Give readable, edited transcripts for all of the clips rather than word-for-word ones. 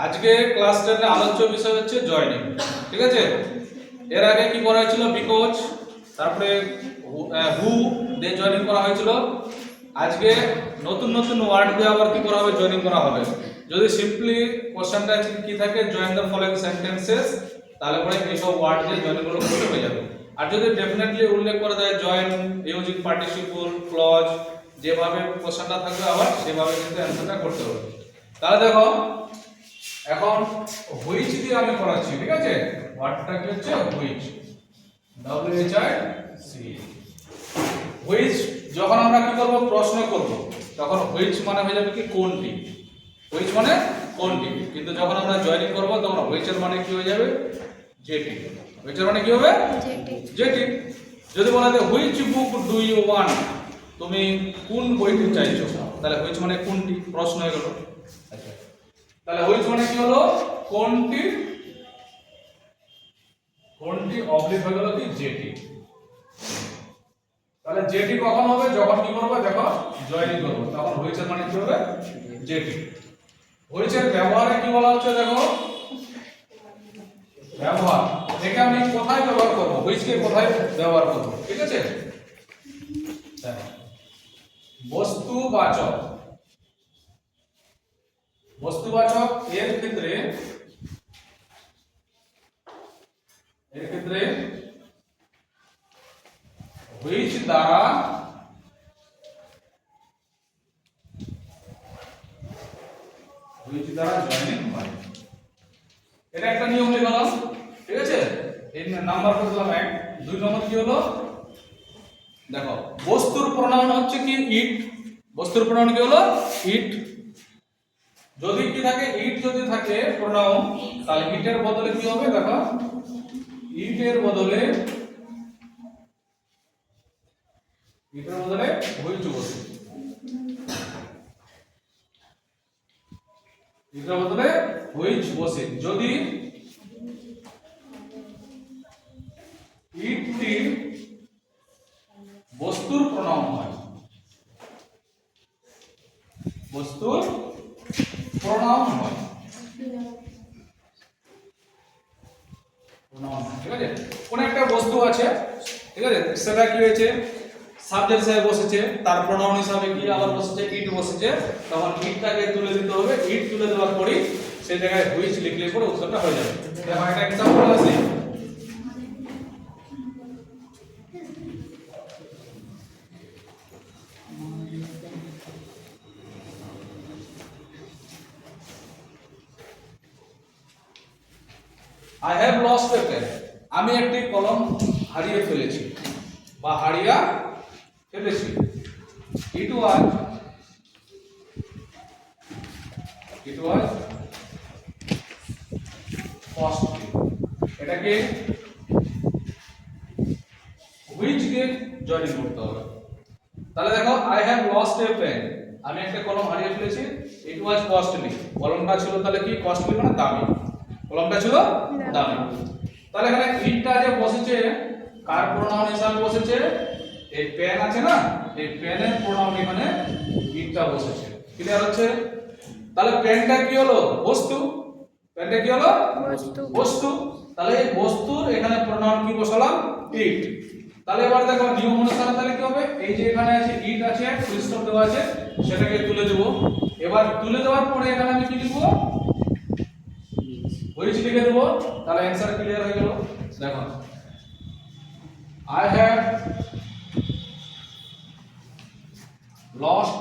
আজকে ক্লাস 10 এর আলোচ্য বিষয় হচ্ছে জয়নিং। ঠিক আছে, এর আগে কি করা হয়েছিল? বিকজ, তারপরে হু দিয়ে জয়নিং করা হয়েছিল। আজকে নতুন নতুন ওয়ার্ড দিয়ে আবার কি করা হবে? জয়নিং করা হবে। যদি সিম্পলি কোশ্চেনটা কি থাকে, জয়েন দ্য ফলোইং সেন্টেন্সেস, তাহলে পরে এইসব ওয়ার্ড দিয়ে জয়নিং গুলো করতে হয়ে যাবে। আর যদি ডেফিনেটলি উল্লেখ করে দেয় জয়েন ইউজিং পার্টিসিপল ক্লজ, যেভাবে কোশ্চেনটা থাকবে আবার সেভাবে কিন্তু অ্যানসারটা করতে হবে। তাহলে দেখো, এখন হুইচ দিয়ে আমি করাচ্ছি। ঠিক আছে, ওয়ার্ডটা কি হচ্ছে? Which, WHIC। হুইচ যখন আমরা কি করব? প্রশ্ন করব, তখন হুইচ মানে হয়ে যাবে কি? কোনটি। হুইচ মানে কোনটি। কিন্তু যখন আমরা জয়েনিং করব তখন হুইচ এর মানে কি হয়ে যাবে? যেটি। হুইচ এর মানে কি হবে? যেটি। যদি বলা যায় which book do you want, তুমি কোন বইটি চাইছো, তাহলে হুইচ মানে কোনটি, প্রশ্ন হয়ে গেল। আচ্ছা, তাহলে হুইচ মানে কি হলো? কোনটি। কোনটি অবলিক হয়ে গেল কি? যেটি। তাহলে যেটি কখন হবে? যখন কি করব? দেখো, জয়েনিং করব, তখন হুইচ এর মানে কি হবে? যেটি। হুইচ এর ব্যবহারে কি বলা হচ্ছে? দেখো, ব্যবহার একে আমি কোথায় ব্যবহার করব? হুইচ কে কোথায় ব্যবহার করব? ঠিক আছে, বস্তুবাচক। বস্তুবাচক এর ক্ষেত্রে হুইচ দ্বারা জয়েনিং হয়। এটা একটা নিয়ম লিখলাম। ঠিক আছে, এই নাম্বার করে দিলাম 1। 2 নম্বর কি হলো? দেখো, বস্তুর প্রোনাউন হচ্ছে কি? ইট। বস্তুর প্রোনাউন কি হলো? ইট। যদি কি থাকে? ইট যদি থাকে প্রোনাউন, তাহলে ইটের বদলে কি হবে? দেখো, ইটের বদলে হুইচ বসে। ইটের বদলে হুইচ বসে যদি ইটটি বস্তুর প্রোনাউন হয়। বস্তুর প্রোনাউন হয়। ঠিক আছে, কোন একটা বস্তু আছে, ঠিক আছে, সেটা কি হয়েছে? সাবজেক্ট হিসেবে বসেছে, তার প্রোনাউন হিসাবে কি আবার বসেছে? ইট বসেছে, তখন ইটটাকে তুলে দিতে হবে। ইট তুলে দেওয়ার পরে সেই জায়গায় হুইচ লিখলে পরে উত্তরটা হয়ে যাবে। দেখো, একটা एग्जांपल আছে। I have lost a pen. আমি একটি কলম হারিয়ে ফেলেছি বা হারিয়ে ফেলেছি। It was costly. এটাকে which কে জয়েন করতে হবে। তাহলে দেখো, I have lost a pen. আমি একটা কলম হারিয়ে ফেলেছি। It was costly. কলমটা ছিল তাহলে কি? costly মানে দামি। কলমটা ছিল দামি। তাহলে এখানে ইটটা যে বসেছে, কার প্রোনাউন হিসাবে বসেছে? এই পেন আছে না, এই পেনের প্রোনাউন এখানে ইটটা বসেছে। ক্লিয়ার হচ্ছে? তাহলে পেনটা কি হলো? বস্তু। পেনটা কি হলো? বস্তু। তাহলে এই বস্তুর এখানে প্রোনাউন কি বসালাম? ইট। তাহলে এবার দেখো, নিয়ম অনুসারে তাহলে কি হবে? এই যে এখানে আছে ইট আছে, ফুল স্টপ দেওয়া আছে, সেটাকে তুলে দেব। এবার তুলে দেওয়ার পরে এখানে আমি কি লিখব? হুইচ লিখে দেব। তাহলে অ্যানসার ক্লিয়ার হয়ে গেল। দেখো, I have lost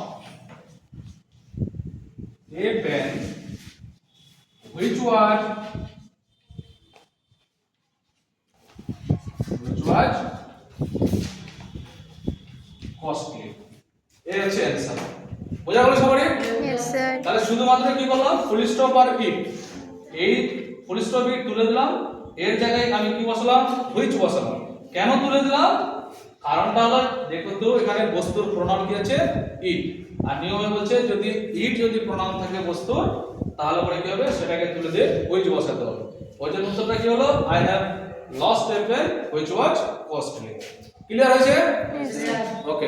a pen which was costly. এই হচ্ছে অ্যানসার। বোঝা গেল সবারই? Yes, sir. তাহলে শুধুমাত্র কি করলাম? ফুল স্টপ আর ইট। এই ফুল স্টপ ইট তুলে দিলাম, এর জায়গায় আমি কি বসালাম? হুইচ বসালাম। কেন তুলে দিলাম? কারণটা হলো, দেখো তো, এখানে বস্তুর প্রোনাউন কি আছে? ইট। আর নিয়মে বলছে যদি ইট যদি প্রোনাউন থাকে বস্তুর, তাহলে পরে কি হবে? সেটাকে তুলে দিয়ে হুইচ বসাতে হবে। ওই জন্য উত্তরটা কি হলো? I have lost a pen which was costly. Clear হয়েছে? Yes, sir. ওকে।